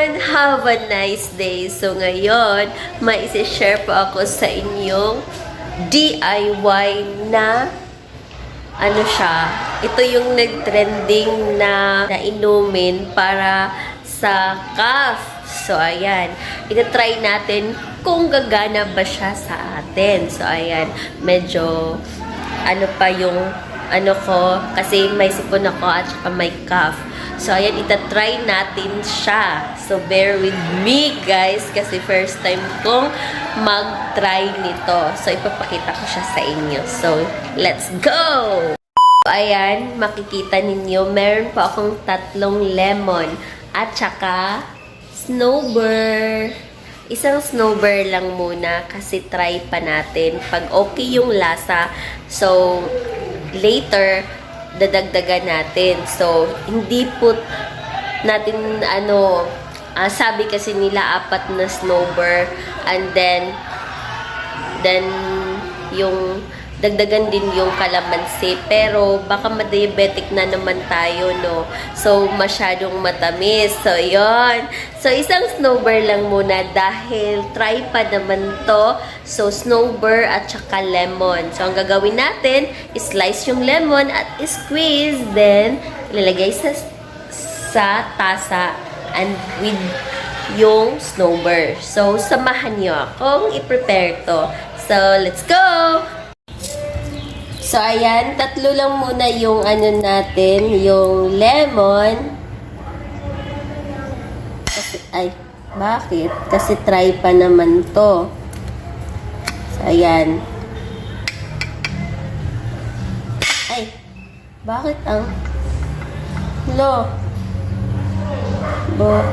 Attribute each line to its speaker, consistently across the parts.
Speaker 1: everyone! Have a nice day! So ngayon, may isi-share po ako sa inyong DIY na ano siya. Ito yung nag-trending na inumin para sa cough. So ayan, ita-try natin kung gagana ba siya sa atin. So ayan, medyo ano pa yung ano ko, kasi may sipon ako at saka may cough. So, ayan, itatry natin siya. So, bear with me, guys, kasi first time kong mag-try nito. So, ipapakita ko siya sa inyo. So, let's go! Ayan, makikita ninyo, meron pa akong 3 lemon at saka snowbird. Isang snowbird lang muna kasi try pa natin. Pag okay yung lasa, so, later, dadagdagan natin. So, hindi po natin, sabi kasi nila 4 na snowbird and then, yung dagdagan din yung kalamansi. Pero, baka ma-diabetic na naman tayo, no? So, masyadong matamis. So, yon. So, isang snowbird lang muna dahil try pa naman to. So, snowbird at saka lemon. So, ang gagawin natin, slice yung lemon at squeeze. Then, ilalagay sa tasa and with yung snowbird. So, samahan nyo akong i-prepare to. So, let's go! So, ayan, 3 lang muna yung natin, yung lemon. Kasi, bakit? Kasi try pa naman to. So, ayan. Bakit ang... Bakit?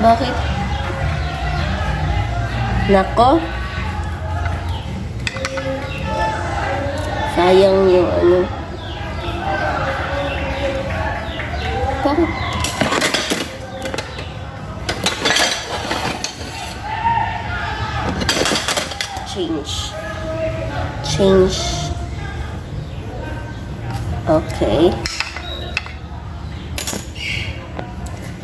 Speaker 1: Bakit? Nako? Sayang yung Bakit? Change. Okay.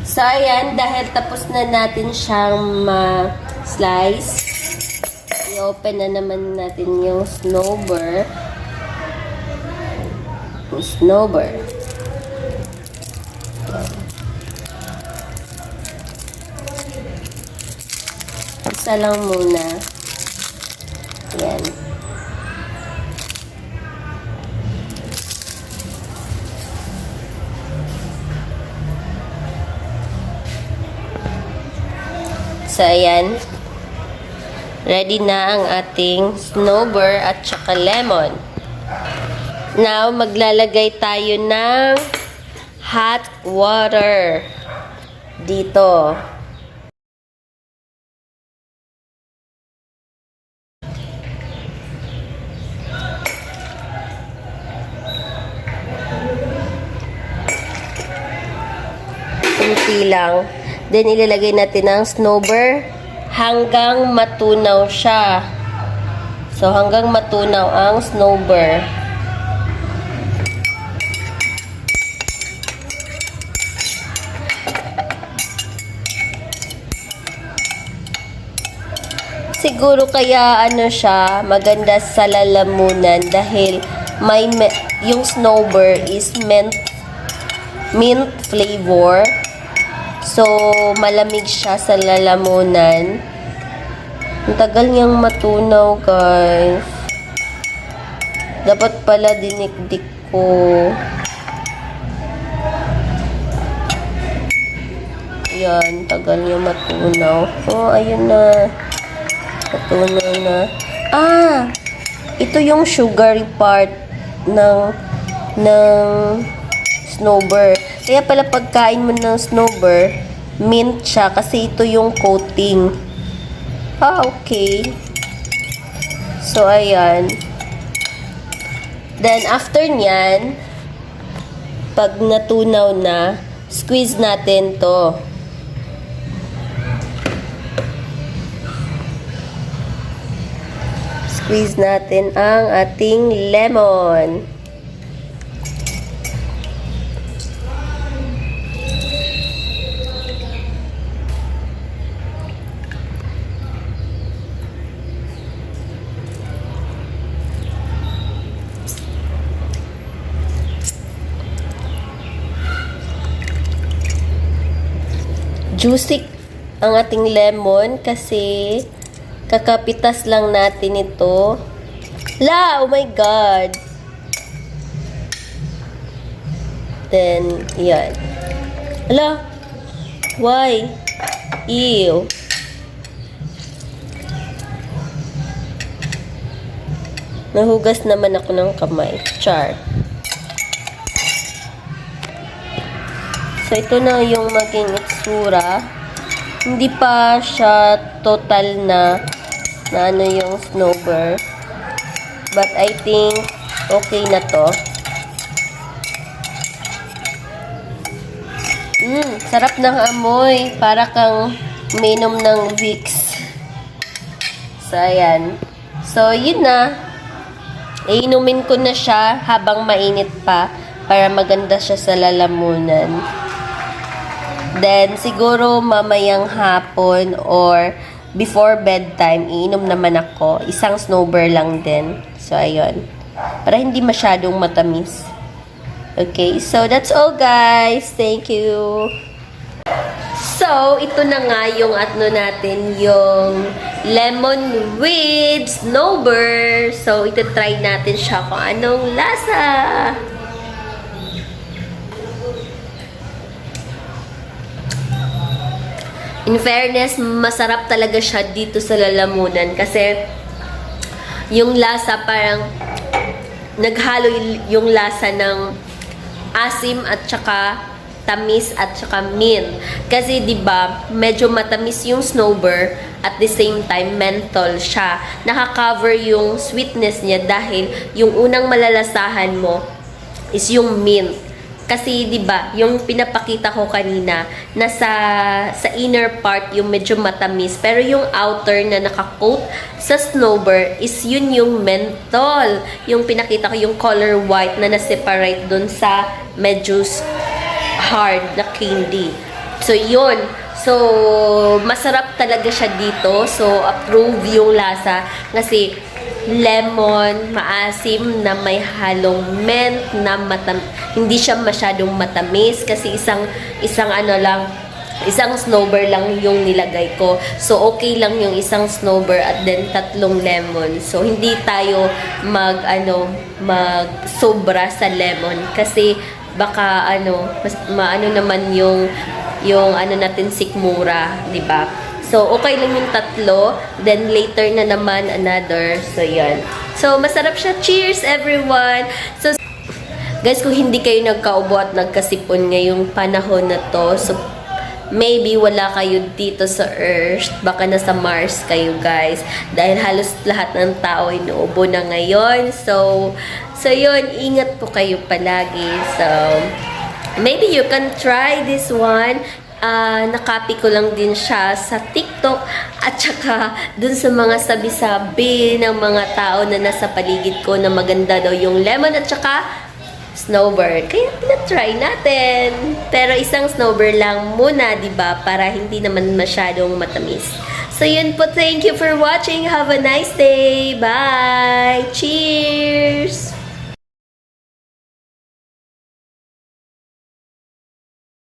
Speaker 1: So, ayan, dahil tapos na natin siyang ma-slice, i-open na naman natin yung snowbird. Isa lang muna. Yan. So, ayan. Ready na ang ating snowbird at saka lemon. Now, maglalagay tayo ng hot water dito. Kunti lang. Then, ilalagay natin ang snowbird hanggang matunaw siya. So, hanggang matunaw ang snowbird. Siguro kaya siya maganda sa lalamunan dahil yung snowbird is mint flavor. So, malamig siya sa lalamunan. Ang tagal niyang matunaw, guys. Dapat pala dinikdik ko. Yan, tagal niya matunaw. Oh, ayun na. Matunaw na. Ito yung sugary part ng snowbird. Kaya pala pagkain mo ng snowbird, mint siya kasi ito yung coating. Okay. So, ayan. Then, after nyan, pag natunaw na, squeeze natin to. Squeeze natin ang ating lemon. juicy ang ating lemon kasi kakapitas lang natin ito. La! Oh my God! Then, yan. Ala! Why? Ew! Nahugas naman ako ng kamay. Char. So, ito na yung maging itsura. Hindi pa siya total na ano yung snowbird. But I think okay na to. Sarap ng amoy. Para kang minom ng Vicks. So, ayan. So, yun na. Iinumin ko na siya habang mainit pa para maganda siya sa lalamunan. Then, siguro mamayang hapon or before bedtime, iinom naman ako. Isang snowbird lang din. So, ayun. Para hindi masyadong matamis. Okay, so that's all guys. Thank you. So, ito na nga yung natin, yung lemon with snowbird. So, ito try natin siya kung anong lasa. In fairness, masarap talaga siya dito sa lalamunan kasi yung lasa parang naghalo yung lasa ng asim at saka tamis at saka mint. Kasi 'di ba, medyo matamis yung snowbird at the same time menthol siya. Naka-cover yung sweetness niya dahil yung unang malalasahan mo is yung mint. Kasi 'di ba, yung pinapakita ko kanina, nasa sa inner part yung medyo matamis, pero yung outer na naka-coat sa snowbird is yun yung menthol. Yung pinakita ko yung color white na na-separate dun sa medyo hard na candy. So, yun. So, masarap talaga siya dito. So, approve yung lasa. Kasi, lemon, maasim na may halong mint na hindi siya masyadong matamis. Kasi isang snowbird lang yung nilagay ko. So, okay lang yung isang snowbird at then 3 lemon. So, hindi tayo mag sobra sa lemon. Kasi, baka maano naman yung natin sikmura, 'di ba? So okay lang yung 3, then later na naman another. So yan. So masarap siya. Cheers everyone. So guys, kung hindi kayo nagkaubo at nagkasipon ngayong panahon na to, so maybe wala kayo dito sa Earth, baka nasa Mars kayo guys, dahil halos lahat ng tao ay naubo na ngayon. So yun, ingat po kayo palagi. So maybe you can try this one. Nakopy ko lang din siya sa TikTok at saka dun sa mga sabi-sabi ng mga tao na nasa paligid ko na maganda daw yung lemon at saka snowbird. Kaya tinatry natin. Pero isang snowbird lang muna, 'di ba? Para hindi naman masyadong matamis. So yun po, thank you for watching. Have a nice day. Bye. Cheers.